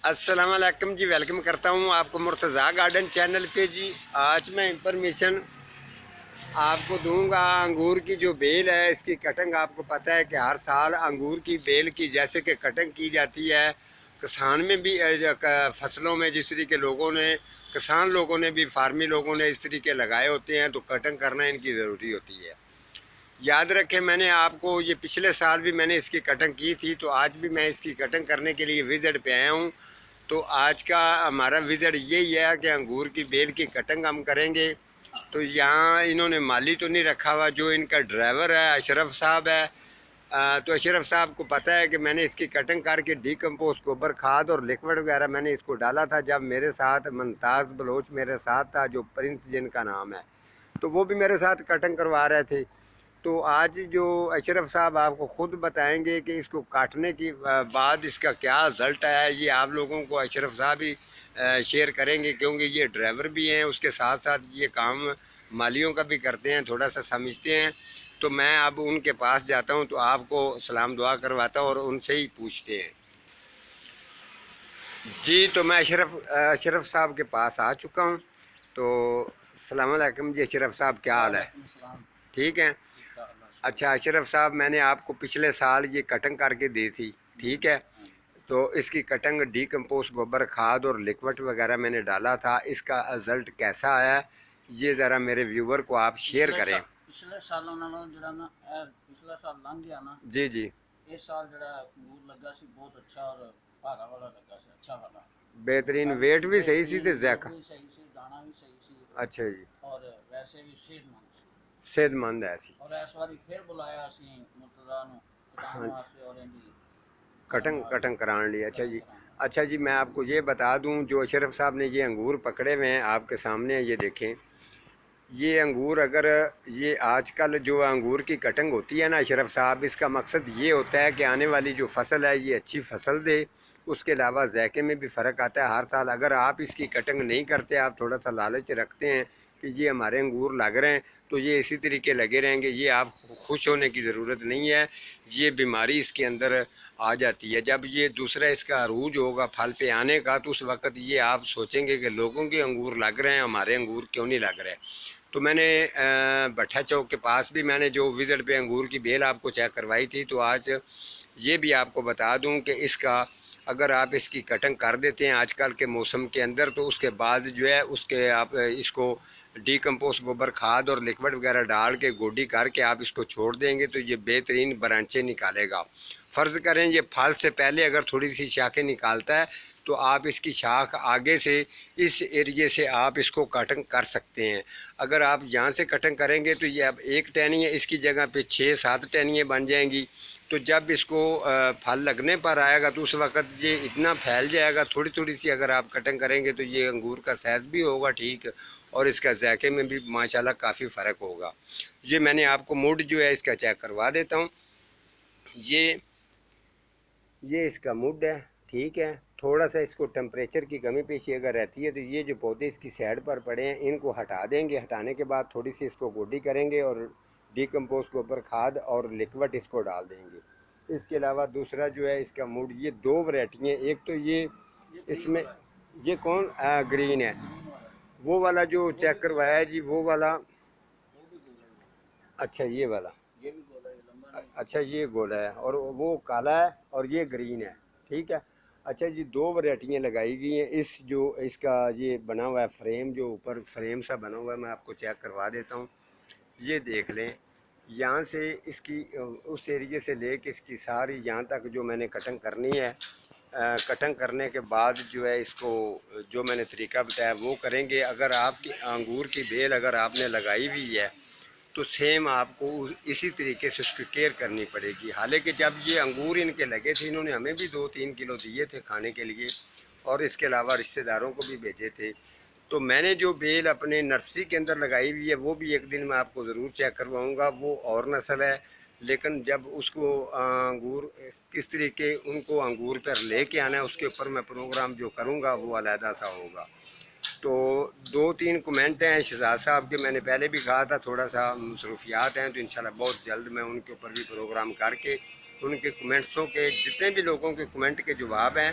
अस्सलाम वालेकुम जी। वेलकम करता हूँ आपको मुर्तज़ा गार्डन चैनल पे जी। आज मैं इंफॉर्मेशन आपको दूंगा अंगूर की जो बेल है इसकी कटिंग। आपको पता है कि हर साल अंगूर की बेल की जैसे कि कटिंग की जाती है किसान में भी फसलों में, जिस तरीके लोगों ने किसान लोगों ने भी फार्मी लोगों ने इस तरीके लगाए होते हैं, तो कटिंग करना इनकी ज़रूरी होती है। याद रखें, मैंने आपको ये पिछले साल भी मैंने इसकी कटिंग की थी, तो आज भी मैं इसकी कटिंग करने के लिए विज़िट पे आया हूँ। तो आज का हमारा विज़िट यही है कि अंगूर की बेल की कटिंग हम करेंगे। तो यहाँ इन्होंने माली तो नहीं रखा हुआ, जो इनका ड्राइवर है अशरफ साहब है। तो अशरफ साहब को पता है कि मैंने इसकी कटिंग करके डीकम्पोस्ट गोबर खाद और लिक्विड वगैरह मैंने इसको डाला था। जब मेरे साथ मुमताज़ बलोच मेरे साथ था, जो प्रिंस जिनका नाम है, तो वो भी मेरे साथ कटिंग करवा रहे थे। तो आज जो अशरफ साहब आपको ख़ुद बताएंगे कि इसको काटने की बाद इसका क्या रिज़ल्ट आया है। ये आप लोगों को अशरफ साहब ही शेयर करेंगे, क्योंकि ये ड्राइवर भी हैं, उसके साथ साथ ये काम मालियों का भी करते हैं, थोड़ा सा समझते हैं। तो मैं अब उनके पास जाता हूं, तो आपको सलाम दुआ करवाता हूं और उनसे ही पूछते हैं जी। तो मैं अशरफ साहब के पास आ चुका हूं। तो अस्सलाम वालेकुम जी। अशरफ साहब, क्या हाल है? ठीक है। अच्छा अशरफ साहब, मैंने आपको पिछले साल ये कटिंग करके दी थी, ठीक है? तो इसकी कटिंग डीकम्पोस्ट गोबर खाद और लिक्विड वगैरह मैंने डाला था। इसका रिजल्ट कैसा आया, ये ज़रा मेरे व्यूवर को आप शेयर करें। पिछले सालों नालों ਜਿਹੜਾ ਨਾ ਪਿਛਲਾ ਸਾਲ ਲੰਘ ਗਿਆ ਨਾ, जी जी। ਇਸ ਸਾਲ ਜਿਹੜਾ ਅੰਗੂਰ ਲੱਗਾ ਸੀ ਬਹੁਤ ਅੱਛਾ ਔਰ ਭਾਰਾ ਵਾਲਾ ਲੱਗਾ ਸੀ, ਅੱਛਾ ਵਾਲਾ। बेहतरीन वेट भी सही सी, जैक ਵੀ ਸਹੀ ਸੀ, ਦਾਣਾ ਵੀ ਸਹੀ ਸੀ अच्छा जी, ਔਰ ਵੈਸੇ ਵੀ ਸਿਹਤਮੰਦ ਸੀ। सेहतमंद है ऐसी ਔਰ ਇਸ ਵਾਰੀ ਫਿਰ ਬੁਲਾਇਆ ਅਸੀਂ ਮੁਰਤਜ਼ਾ ਨੂੰ ਕਟਾਉਣ ਵਾਸਤੇ ਔਰ ਇਹਦੀ कटिंग कटिंग कराने लिए। अच्छा जी। अच्छा जी, मैं आपको ये बता दूं, जो अशरफ साहब ने ये अंगूर पकड़े हुए हैं आपके सामने, ये देखें। ये अंगूर, अगर ये आजकल जो अंगूर की कटिंग होती है ना अशरफ साहब, इसका मकसद ये होता है कि आने वाली जो फसल है ये अच्छी फसल दे। उसके अलावा ज़ायके में भी फ़र्क आता है हर साल। अगर आप इसकी कटिंग नहीं करते, आप थोड़ा सा लालच रखते हैं कि ये हमारे अंगूर लग रहे हैं, तो ये इसी तरीके लगे रहेंगे। ये आप खुश होने की ज़रूरत नहीं है। ये बीमारी इसके अंदर आ जाती है। जब ये दूसरा इसका अरूज होगा फल पे आने का, तो उस वक़्त ये आप सोचेंगे कि लोगों के अंगूर लग रहे हैं, हमारे अंगूर क्यों नहीं लग रहे। तो मैंने भट्टा चौक के पास भी मैंने जो विज़िट पे अंगूर की बेल आपको चेक करवाई थी, तो आज ये भी आपको बता दूं कि इसका अगर आप इसकी कटिंग कर देते हैं आजकल के मौसम के अंदर, तो उसके बाद जो है उसके आप इसको डीकम्पोस्ट गोबर खाद और लिक्विड वगैरह डाल के गोडी करके आप इसको छोड़ देंगे, तो ये बेहतरीन ब्रांचें निकालेगा। फ़र्ज़ करें ये फल से पहले अगर थोड़ी सी शाखें निकालता है, तो आप इसकी शाख आगे से इस एरिए से आप इसको कटिंग कर सकते हैं। अगर आप यहाँ से कटिंग करेंगे तो ये अब एक टहनी है, इसकी जगह पे 6-7 टहनियाँ बन जाएंगी। तो जब इसको फल लगने पर आएगा, तो उस वक़्त ये इतना फैल जाएगा। थोड़ी थोड़ी सी अगर आप कटिंग करेंगे तो ये अंगूर का साइज़ भी होगा ठीक, और इसका ज़ायके में भी माशाल्लाह काफ़ी फ़र्क होगा। ये मैंने आपको मूड जो है इसका चेक करवा देता हूँ। ये इसका मुड है, ठीक है। थोड़ा सा इसको टेम्परेचर की कमी पेशी अगर रहती है, तो ये जो पौधे इसकी साइड पर पड़े हैं इनको हटा देंगे। हटाने के बाद थोड़ी सी इसको गोडी करेंगे और डीकम्पोस्ट गोबर खाद और लिक्विड इसको डाल देंगे। इसके अलावा दूसरा जो है इसका मूड, ये 2 वैरायटी हैं। एक तो ये इसमें ये कौन ग्रीन है, वो वाला जो चेक करवाया है जी, वो वाला। अच्छा ये वाला, ये भी गोला है, लंबा नहीं। अच्छा ये गोला है और वो काला है और ये ग्रीन है, ठीक है। अच्छा जी, 2 वैरायटियाँ लगाई गई हैं। इस जो इसका ये बना हुआ है फ्रेम, जो ऊपर फ्रेम सा बना हुआ है, मैं आपको चेक करवा देता हूँ। ये देख लें, यहाँ से इसकी उस एरिए से लेके इसकी सारी यहाँ तक जो मैंने कटिंग करनी है, कटिंग करने के बाद जो है इसको जो मैंने तरीका बताया वो करेंगे। अगर आपकी अंगूर की बेल अगर आपने लगाई हुई है, तो सेम आपको इसी तरीके से उसकी केयर करनी पड़ेगी। हालांकि जब ये अंगूर इनके लगे थे, इन्होंने हमें भी 2-3 किलो दिए थे खाने के लिए, और इसके अलावा रिश्तेदारों को भी भेजे थे। तो मैंने जो बेल अपने नर्सरी के अंदर लगाई हुई है, वो भी एक दिन मैं आपको ज़रूर चेक करवाऊँगा। वो और नस्ल है, लेकिन जब उसको अंगूर किस तरीके उनको अंगूर पर ले कर आना है, उसके ऊपर मैं प्रोग्राम जो करूँगा वो अलहदा सा होगा। तो 2-3 कमेंट हैं शहजाद साहब के, मैंने पहले भी कहा था थोड़ा सा मसरूफियात हैं, तो इंशाल्लाह बहुत जल्द मैं उनके ऊपर भी प्रोग्राम करके उनके कमेंट्सों के, जितने भी लोगों के कमेंट के जवाब हैं